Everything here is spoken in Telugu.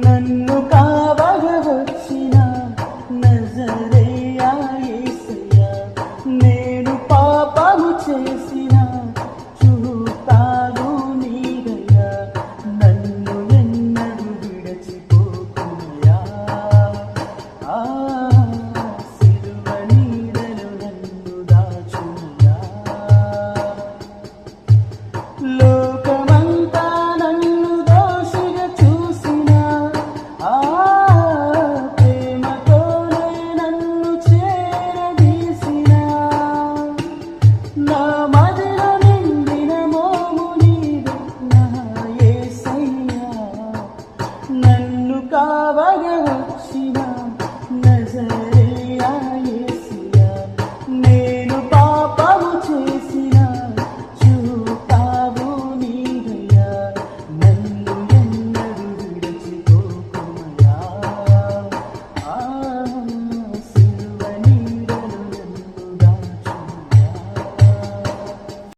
నన్ను కావగా వచ్చిన నజరేయా యేసయ్యా, నేను పాపము చేసిన చూస్తాను నీ దయ, నన్ను ఎన్నడూ విడచిపోకుమయ్యా. సిలువ నీడలో నన్ను దాచుమయ్యా. లోకమంతా నన్ను దోషిగా చూసిన ప్రేమతోనే నన్ను చేరదీసిన, నా మదిలో నిండిన మోము నీవే నా యేసయ్యా, నన్ను కావగా వచ్చిన